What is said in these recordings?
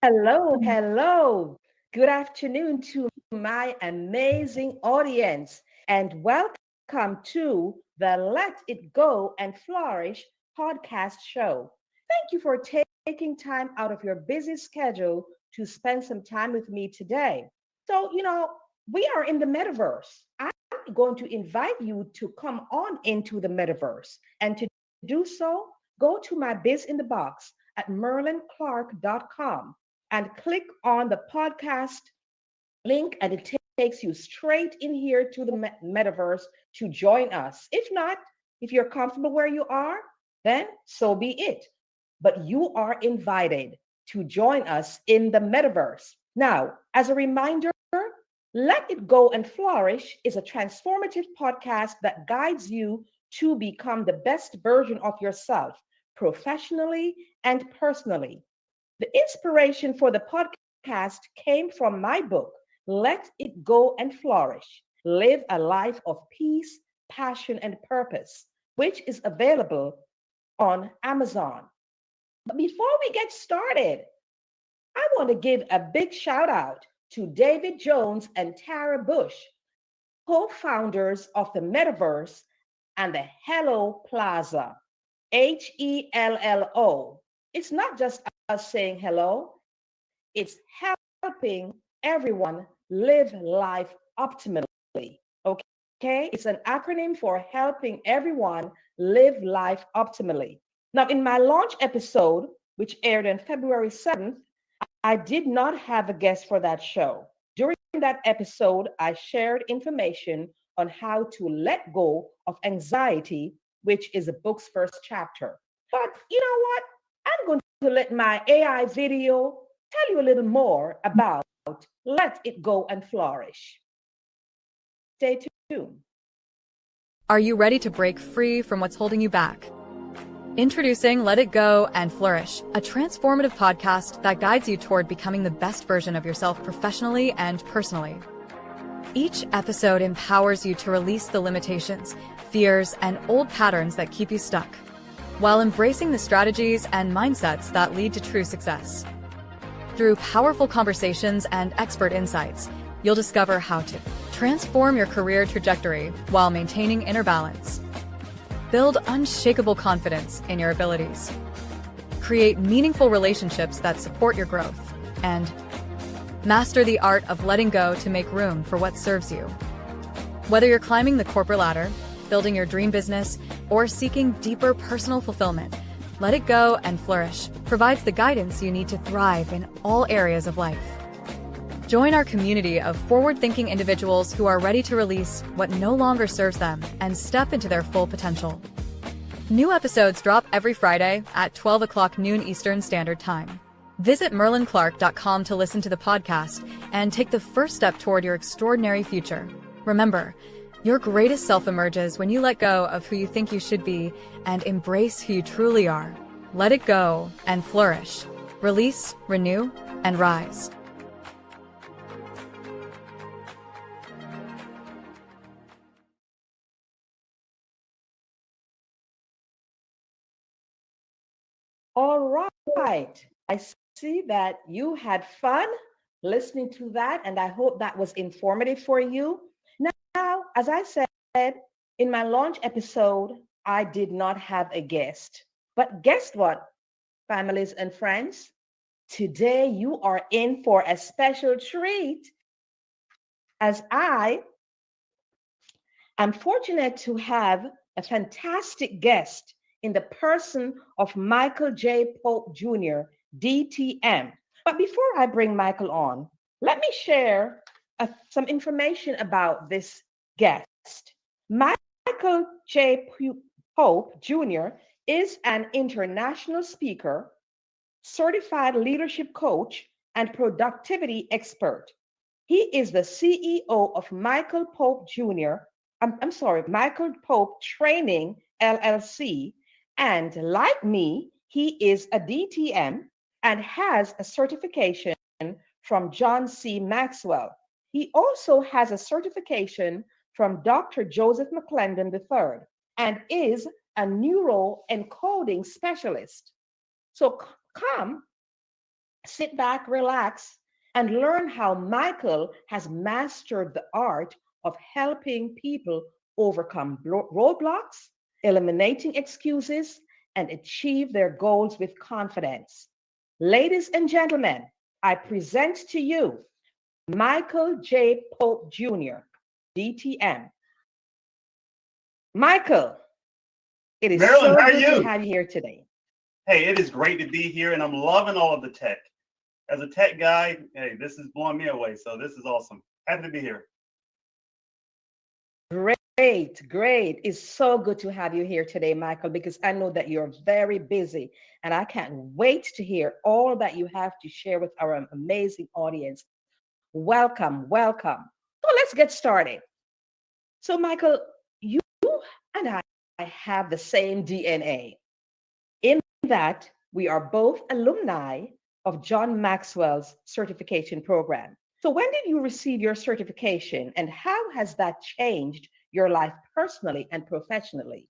Hello, hello. Good afternoon to my amazing audience, and welcome to the Let It Go and Flourish podcast show. Thank you for taking time out of your busy schedule to spend some time with me today. We are in the metaverse. I'm going to invite you to come on into the metaverse. And to do so, go to my biz in the box at merlinclark.com and click on the podcast link, and it takes you straight in here to the metaverse to join us. If not, if you're comfortable where you are, then so be it. But you are invited to join us in the metaverse. Now, as a reminder, Let It Go and Flourish is a transformative podcast that guides you to become the best version of yourself professionally and personally. The inspiration for the podcast came from my book, Let It Go and Flourish: Live a Life of Peace, Passion, and Purpose, which is available on Amazon. But before we get started, I want to give a big shout out to David Jones and Tara Bush, co founders of the Metaverse and the Hello Plaza, HELLO. It's not just us saying hello, it's helping everyone live life optimally. Okay? It's an acronym for helping everyone live life optimally. Now, in my launch episode, which aired on February 7th, I did not have a guest for that show. During that episode, I shared information on how to let go of anxiety, which is the book's first chapter. But you know what? I'm going to let my AI video tell you a little more about Let It Go and Flourish. Stay tuned. Are you ready to break free from what's holding you back? Introducing Let It Go and Flourish, a transformative podcast that guides you toward becoming the best version of yourself professionally and personally. Each episode empowers you to release the limitations, fears, and old patterns that keep you stuck, while embracing the strategies and mindsets that lead to true success. Through powerful conversations and expert insights, you'll discover how to transform your career trajectory while maintaining inner balance. Build unshakable confidence in your abilities. Create meaningful relationships that support your growth. And master the art of letting go to make room for what serves you. Whether you're climbing the corporate ladder, building your dream business, or seeking deeper personal fulfillment, Let It Go and Flourish provides the guidance you need to thrive in all areas of life. Join our community of forward-thinking individuals who are ready to release what no longer serves them and step into their full potential. New episodes drop every Friday at 12 o'clock noon Eastern Standard Time. Visit merlinclark.com to listen to the podcast and take the first step toward your extraordinary future. Remember, your greatest self emerges when you let go of who you think you should be and embrace who you truly are. Let it go and flourish. Release, renew, and rise. All right. I see that you had fun listening to that, and I hope that was informative for you. Now, as I said in my launch episode, I did not have a guest. But guess what, families and friends? Today you are in for a special treat, as I am fortunate to have a fantastic guest in the person of Michael J. Pope Jr., DTM. But before I bring Michael on, let me share some information about this guest. Michael J. Pope Jr. is an international speaker, certified leadership coach, and productivity expert. He is the CEO of Michael Pope Jr. Michael Pope Training LLC. And like me, he is a DTM and has a certification from John C. Maxwell. He also has a certification from Dr. Joseph McClendon III and is a neuroencoding specialist. So come, sit back, relax, and learn how Michael has mastered the art of helping people overcome roadblocks, eliminating excuses, and achieve their goals with confidence. Ladies and gentlemen, I present to you Michael J. Pope Jr., DTM. Michael, it is Marilyn, so how are good to you? have you here today. Hey, it is great to be here, and I'm loving all of the tech. As a tech guy, hey, this is blowing me away, so this is awesome. Happy to be here. Great, great. It's so good to have you here today, Michael, because I know that you're very busy and I can't wait to hear all that you have to share with our amazing audience. Welcome, welcome. So let's get started. So, Michael, you and I have the same DNA in that we are both alumni of John Maxwell's certification program. So, when did you receive your certification and how has that changed your life personally and professionally?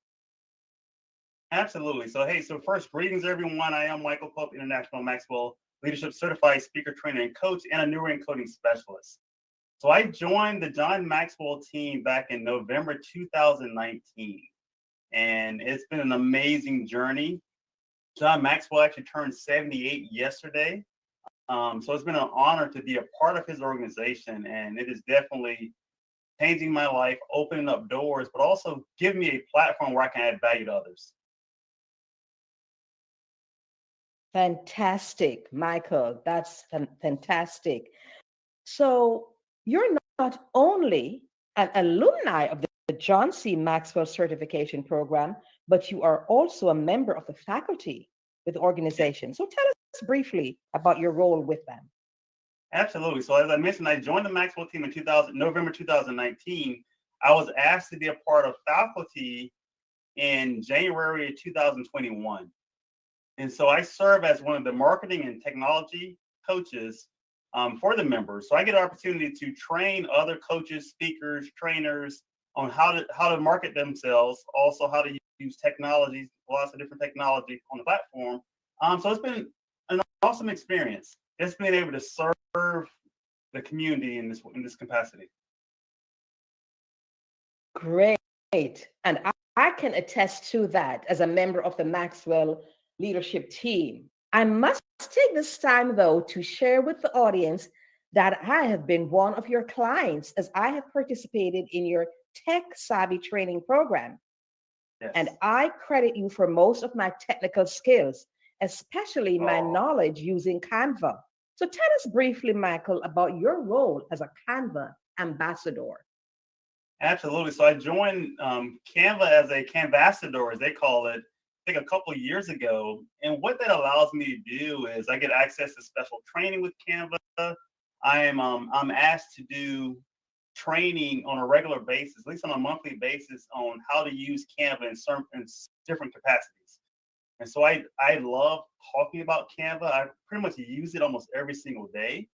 Absolutely. So first, greetings, everyone. I am Michael Pope, International Maxwell Leadership Certified Speaker, Trainer, and Coach, and a neuro encoding specialist. So I joined the John Maxwell team back in November 2019, and it's been an amazing journey. John Maxwell actually turned 78 yesterday. So it's been an honor to be a part of his organization, and it is definitely changing my life, opening up doors, but also giving me a platform where I can add value to others. Fantastic, Michael. That's fantastic. So, you're not only an alumni of the John C. Maxwell certification program, but you are also a member of the faculty with the organization. So, tell us briefly about your role with them. Absolutely. So as I mentioned, I joined the Maxwell team in November 2019. I was asked to be a part of faculty in January of 2021. And so I serve as one of the marketing and technology coaches for the members. So I get an opportunity to train other coaches, speakers, trainers on how to market themselves, also how to use technologies, lots of different technology on the platform. So it's been an awesome experience. Just being able to serve the community in this capacity. Great. And I can attest to that as a member of the Maxwell leadership team. I must take this time, though, to share with the audience that I have been one of your clients as I have participated in your tech savvy training program. And Yes. I credit you for most of my technical skills, especially my Oh, knowledge using Canva. So tell us briefly, Michael, about your role as a Canva ambassador. absolutely. So I joined Canva as a Canvassador, as they call it, I think a couple of years ago. And what that allows me to do is I get access to special training with Canva. I'm asked to do training on a regular basis, at least on a monthly basis, on how to use Canva in different capacities. And so I love talking about Canva. I pretty much use it almost every single day.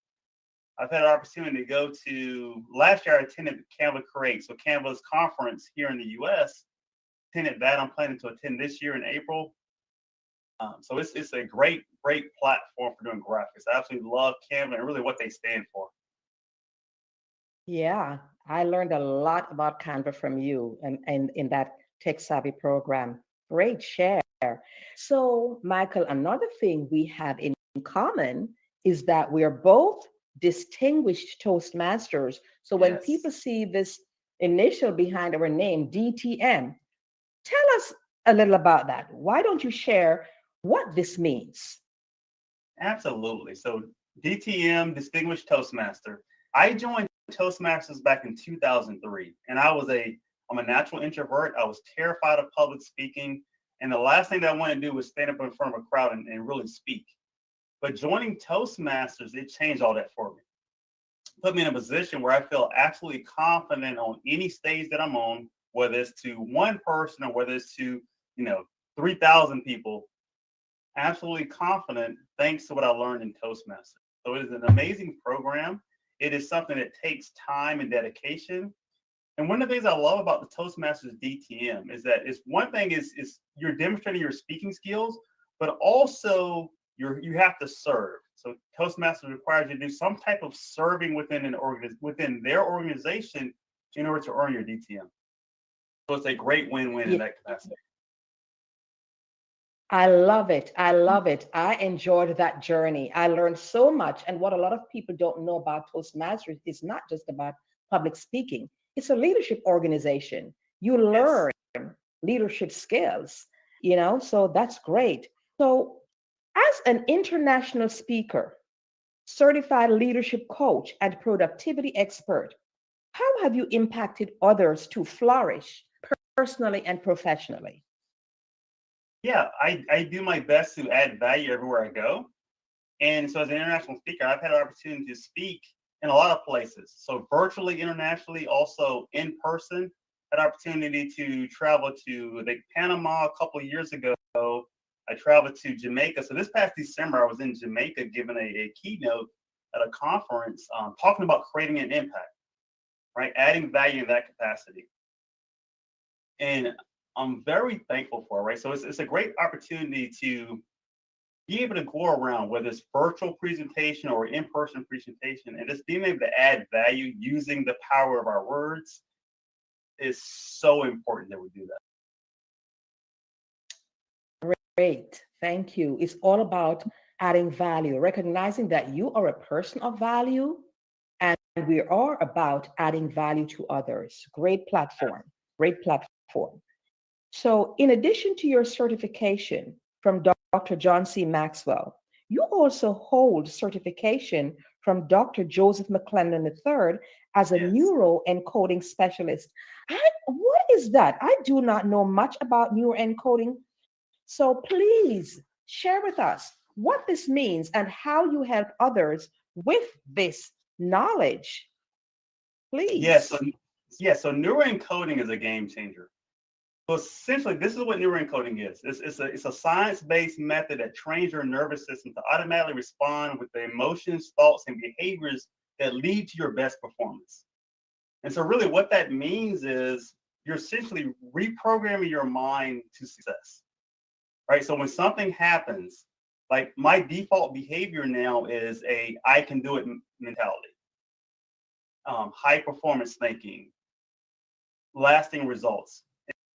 I've had an opportunity to go to last year. I attended Canva Create, so Canva's conference here in the U.S. Attended that. I'm planning to attend this year in April. So it's a great platform for doing graphics. I absolutely love Canva and really what they stand for. Yeah, I learned a lot about Canva from you and in that tech savvy program. Great share. So, Michael, another thing we have in common is that we are both distinguished Toastmasters. So, when Yes. people see this initial behind our name, DTM, tell us a little about that. Why don't you share what this means? Absolutely. So DTM, Distinguished Toastmaster. I joined Toastmasters back in 2003, and I'm a natural introvert. I was terrified of public speaking, and the last thing that I wanted to do was stand up in front of a crowd and really speak. But joining Toastmasters, it changed all that for me. Put me in a position where I feel absolutely confident on any stage that I'm on, whether it's to one person or whether it's to, you know, 3,000 people, absolutely confident thanks to what I learned in Toastmasters. So it is an amazing program. It is something that takes time and dedication. And one of the things I love about the Toastmasters DTM is that it's one thing is you're demonstrating your speaking skills, but also you have to serve. So Toastmasters requires you to do some type of serving within their organization in order to earn your DTM. So it's a great win-win in Yeah, that capacity. I love it. I love it. I enjoyed that journey. I learned so much. And what a lot of people don't know about Toastmasters is not just about public speaking, it's a leadership organization. You Yes. learn leadership skills, so that's great. So, as an international speaker, certified leadership coach, and productivity expert, how have you impacted others to flourish personally and professionally? Yeah, I do my best to add value everywhere I go. And so as an international speaker, I've had an opportunity to speak in a lot of places. So virtually, internationally, also in person. Had opportunity to travel to Panama a couple of years ago. I traveled to Jamaica. So this past December, I was in Jamaica giving a keynote at a conference, talking about creating an impact, right? Adding value in that capacity. And I'm very thankful for it, right? So it's a great opportunity to be able to go around, whether it's virtual presentation or in-person presentation, and just being able to add value using the power of our words is so important that we do that. Great. Thank you. It's all about adding value, recognizing that you are a person of value and we are about adding value to others. Great platform. Great platform. So, in addition to your certification from Dr. John C. Maxwell, you also hold certification from Dr. Joseph McClendon III as a Yes. neuroencoding specialist. What is that? I do not know much about neuroencoding. So, please share with us what this means and how you help others with this knowledge. Yes. So, Please. so neuroencoding is a game changer. So essentially, this is what neuroencoding is. It's a science-based method that trains your nervous system to automatically respond with the emotions, thoughts, and behaviors that lead to your best performance. And so really what that means is you're essentially reprogramming your mind to success, right? So when something happens, like my default behavior now is I can do it mentality, high performance thinking, lasting results.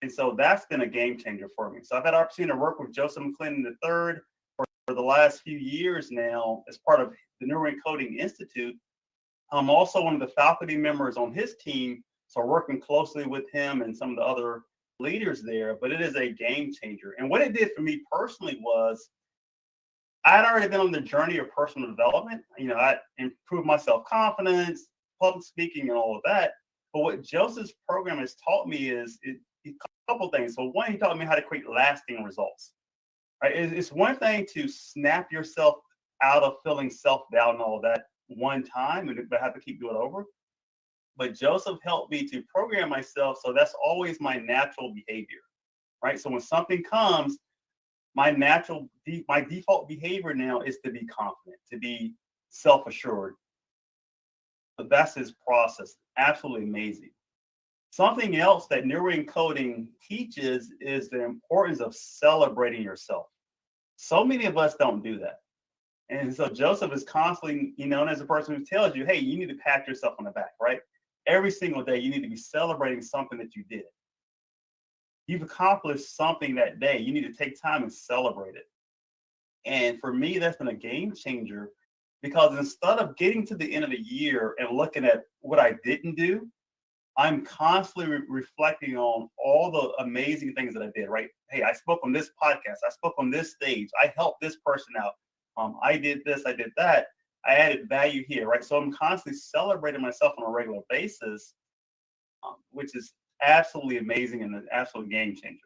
And so that's been a game changer for me. So I've had the opportunity to work with Joseph McClendon III for the last few years now as part of the Neuroencoding Institute. I'm also one of the faculty members on his team, so working closely with him and some of the other leaders there, but it is a game changer. And what it did for me personally was I had already been on the journey of personal development. I improved my self-confidence, public speaking, and all of that. But what Joseph's program has taught me is a couple things. So one, he taught me how to create lasting results. Right? It's one thing to snap yourself out of feeling self-doubt and all of that one time, but have to keep doing it over. But Joseph helped me to program myself so that's always my natural behavior, right? So when something comes, my default behavior now is to be confident, to be self-assured. So that's his process. Absolutely amazing. Something else that neuroencoding teaches is the importance of celebrating yourself. So many of us don't do that. And so Joseph is constantly known as a person who tells you, hey, you need to pat yourself on the back, right? Every single day, you need to be celebrating something that you did. You've accomplished something that day. You need to take time and celebrate it. And for me, that's been a game changer because instead of getting to the end of the year and looking at what I didn't do, I'm constantly reflecting on all the amazing things that I did, right? Hey, I spoke on this podcast. I spoke on this stage. I helped this person out. I did this. I did that. I added value here, right? So I'm constantly celebrating myself on a regular basis, which is absolutely amazing and an absolute game changer.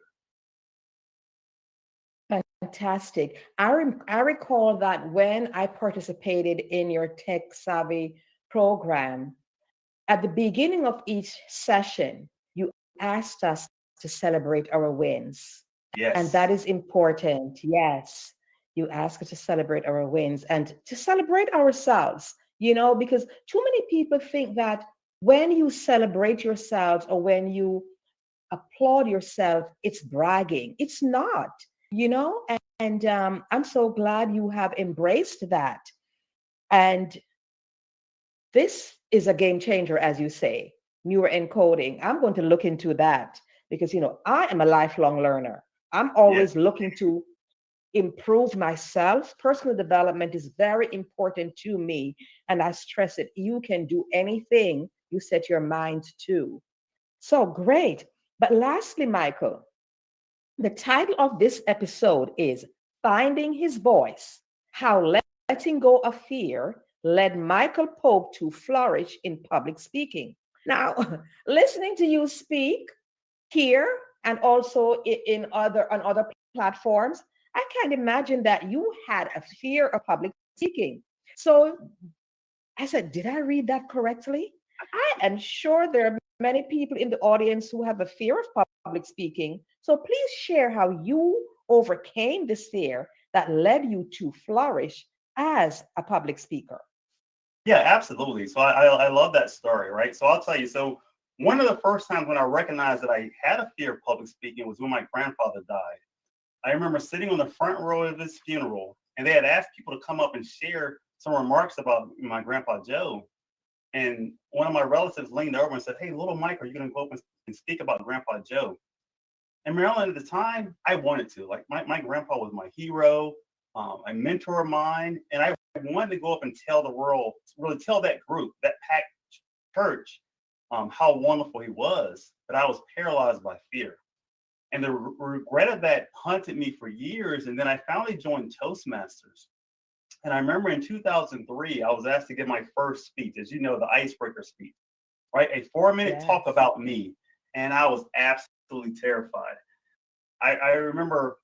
Fantastic. I recall that when I participated in your Tech Savvy program, at the beginning of each session, you asked us to celebrate our wins. And Yes. that is important. Yes. You ask us to celebrate our wins and to celebrate ourselves, because too many people think that when you celebrate yourselves or when you applaud yourself, it's bragging. It's not, And I'm so glad you have embraced that. And this is a game changer, as you say, neuroencoding. I'm going to look into that because, I am a lifelong learner. I'm Yes. always looking to improve myself. Personal development is very important to me. And I stress it. You can do anything you set your mind to. So great. But lastly, Michael, the title of this episode is Finding His Voice, How Letting Go of Fear Led Michael Pope to Flourish in Public Speaking. Now, listening to you speak here and also on other platforms, I can imagine that you had a fear of public speaking. So I said, did I read that correctly? I am sure there are many people in the audience who have a fear of public speaking. So please share how you overcame this fear that led you to flourish as a public speaker. Yeah, absolutely. So I love that story, right? So I'll tell you. So one of the first times when I recognized that I had a fear of public speaking was when my grandfather died. I remember sitting on the front row of his funeral, and they had asked people to come up and share some remarks about my grandpa Joe. And one of my relatives leaned over and said, "Hey, little Mike, are you going to go up and speak about Grandpa Joe?" And Marilyn, at the time, I wanted to. Like my grandpa was my hero, a mentor of mine, and I wanted to go up and tell the world, really tell that group, that packed church, how wonderful he was. But I was paralyzed by fear. And the regret of that haunted me for years. And then I finally joined Toastmasters. And I remember in 2003, I was asked to give my first speech, as you know, the icebreaker speech, right? A 4-minute talk Yes. about me. And I was absolutely terrified. I remember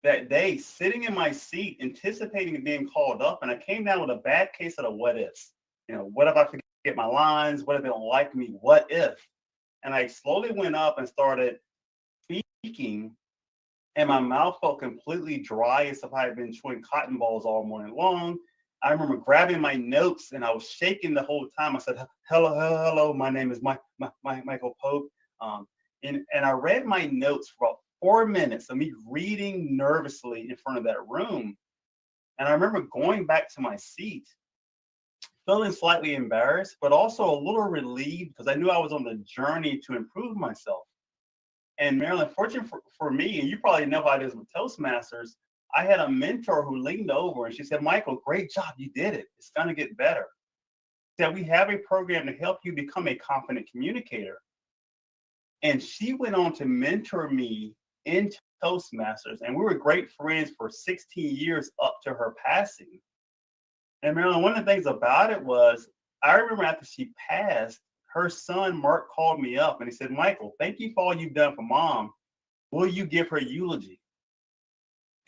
that day sitting in my seat, anticipating being called up. And I came down with a bad case of the what ifs. What if I forget my lines? What if they don't like me? What if? And I slowly went up and started speaking, and my mouth felt completely dry as if I had been chewing cotton balls all morning long. I remember grabbing my notes and I was shaking the whole time. I said, "Hello, hello, hello. My name is Michael Pope." Um, and I read my notes for about 4 minutes of me reading nervously in front of that room. And I remember going back to my seat, feeling slightly embarrassed, but also a little relieved because I knew I was on the journey to improve myself. And Marilyn, fortunate for me, and you probably know how it is with Toastmasters, I had a mentor who leaned over and she said, "Michael, great job. You did it. It's going to get better." That we have a program to help you become a confident communicator. And she went on to mentor me in Toastmasters. And we were great friends for 16 years up to her passing. And Marilyn, one of the things about it was, I remember after she passed, her son, Mark, called me up and he said, "Michael, thank you for all you've done for mom. Will you give her eulogy?"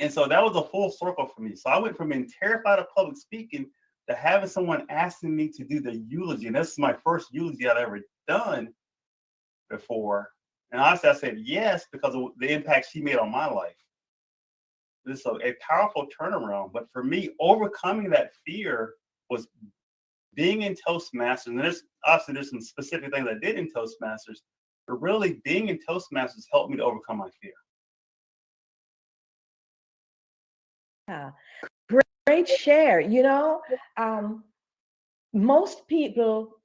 And so that was a full circle for me. So I went from being terrified of public speaking to having someone asking me to do the eulogy. And this is my first eulogy I'd ever done before. And honestly, I said yes because of the impact she made on my life. This is a powerful turnaround. But for me, overcoming that fear was being in Toastmasters. And there's some specific things I did in Toastmasters, but really being in Toastmasters helped me to overcome my fear. Yeah. Great share. Most people,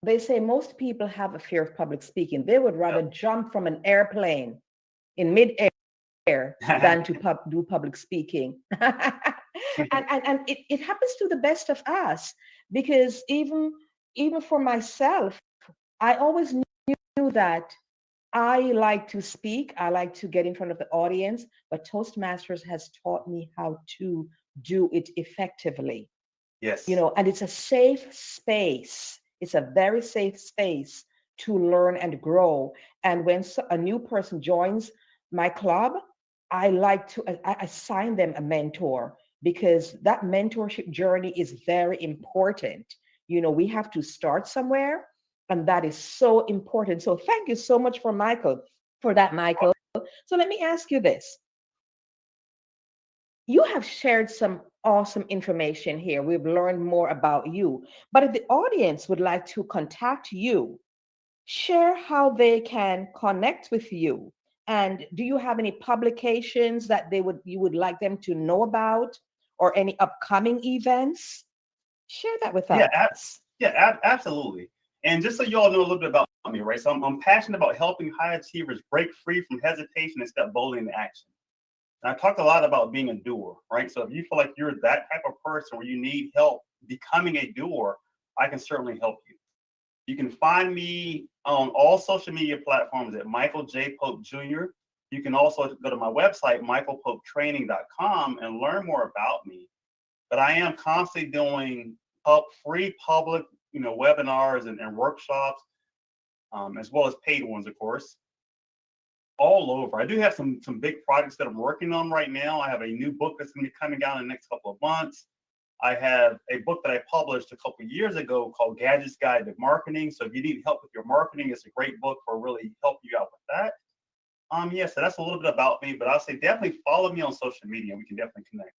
they say most people have a fear of public speaking. They would rather jump from an airplane in midair than to do public speaking. And it happens to the best of us because even for myself, I always knew that I like to speak. I like to get in front of the audience, but Toastmasters has taught me how to do it effectively. Yes. And it's a safe space. It's a very safe space to learn and grow. And when a new person joins my club, I like to I assign them a mentor because that mentorship journey is very important. We have to start somewhere, and that is so important. So thank you so much for that, Michael. So let me ask you this. You have shared some awesome information here. We've learned more about you. But if the audience would like to contact you, share how they can connect with you And do you have any publications that you would like them to know about, or any upcoming events? Share that with Yeah, us. absolutely. And just so you all know a little bit about me, right? So I'm passionate about helping high achievers break free from hesitation and step boldly into action. And I talked a lot about being a doer, right? So if you feel like you're that type of person where you need help becoming a doer, I can certainly help you. You can find me on all social media platforms at Michael J. Pope Jr. You can also go to my website, michaelpopetraining.com, and learn more about me. But I am constantly doing free public, webinars and workshops, as well as paid ones, of course, all over. I do have some big projects that I'm working on right now. I have a new book that's going to be coming out in the next couple of months. I have a book that I published a couple of years ago called Gadget's Guide to Marketing. So if you need help with your marketing, it's a great book for really helping you out with that. Yeah, so that's a little bit about me, but I'll say definitely follow me on social media. We can definitely connect.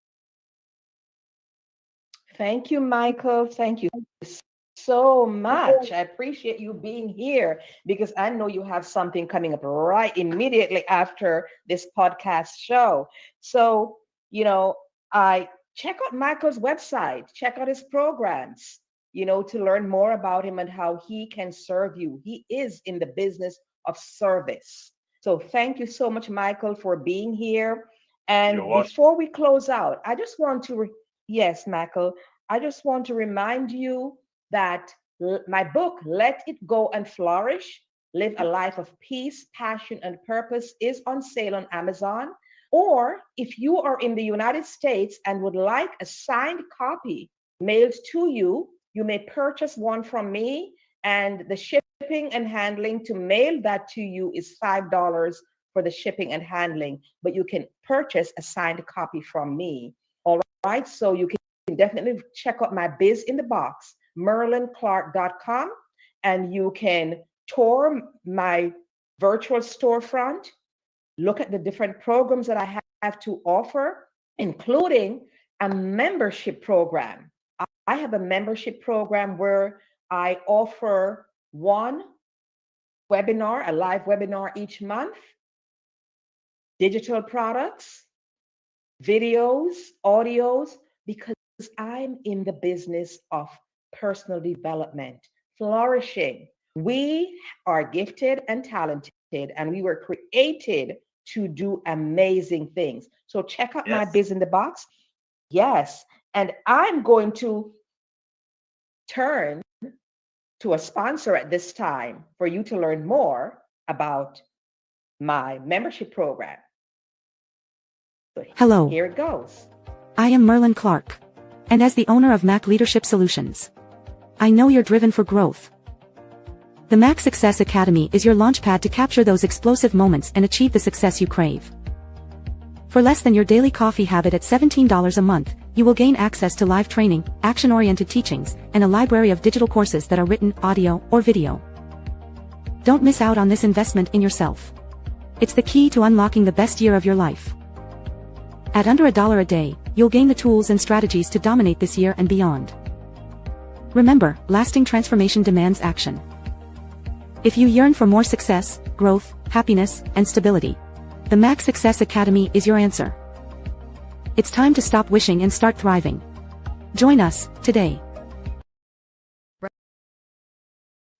Thank you, Michael. Thank you so much. I appreciate you being here, because I know you have something coming up right immediately after this podcast show. So, I check out Michael's website, check out his programs, to learn more about him and how he can serve you. He is in the business of service. So thank you so much, Michael, for being here. And before we close out, I just want to, yes, Michael, I just want to remind you that my book, Let It Go and Flourish, Live a Life of Peace, Passion, and Purpose, is on sale on Amazon. Or if you are in the United States and would like a signed copy mailed to you, you may purchase one from me, and the shipping and handling to mail that to you is $5 for the shipping and handling, but you can purchase a signed copy from me. All right, so you can definitely check out my biz in the box, merlinclark.com, and you can tour my virtual storefront, look at the different programs that I have to offer, including a membership program. I have a membership program where I offer one webinar, a live webinar each month, digital products, videos, audios, because I'm in the business of personal development, flourishing. We are gifted and talented, and we were created to do amazing things. So check out my biz in the box. Yes. And I'm going to turn to a sponsor at this time for you to learn more about my membership program. So hello. Here it goes. I am Merlin Clark. And as the owner of Mac Leadership Solutions, I know you're driven for growth. The Mac Success Academy is your launchpad to capture those explosive moments and achieve the success you crave. For less than your daily coffee habit at $17 a month, you will gain access to live training, action-oriented teachings, and a library of digital courses that are written, audio, or video. Don't miss out on this investment in yourself. It's the key to unlocking the best year of your life. At under $1 a day, you'll gain the tools and strategies to dominate this year and beyond. Remember, lasting transformation demands action. If you yearn for more success, growth, happiness, and stability, the Mac Success Academy is your answer. It's time to stop wishing and start thriving. Join us today.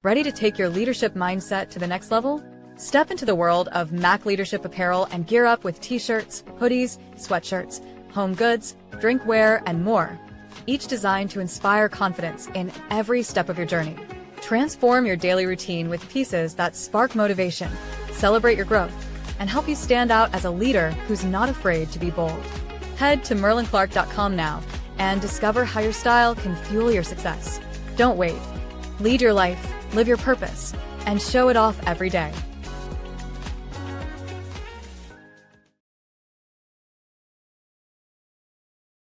Ready to take your leadership mindset to the next level? Step into the world of Mac Leadership apparel and gear up with t-shirts, hoodies, sweatshirts, home goods, drinkware, and more, each designed to inspire confidence in every step of your journey. Transform your daily routine with pieces that spark motivation, celebrate your growth, and help you stand out as a leader who's not afraid to be bold. Head to merlinclark.com now and discover how your style can fuel your success. Don't wait. Lead your life, live your purpose, and show it off every day.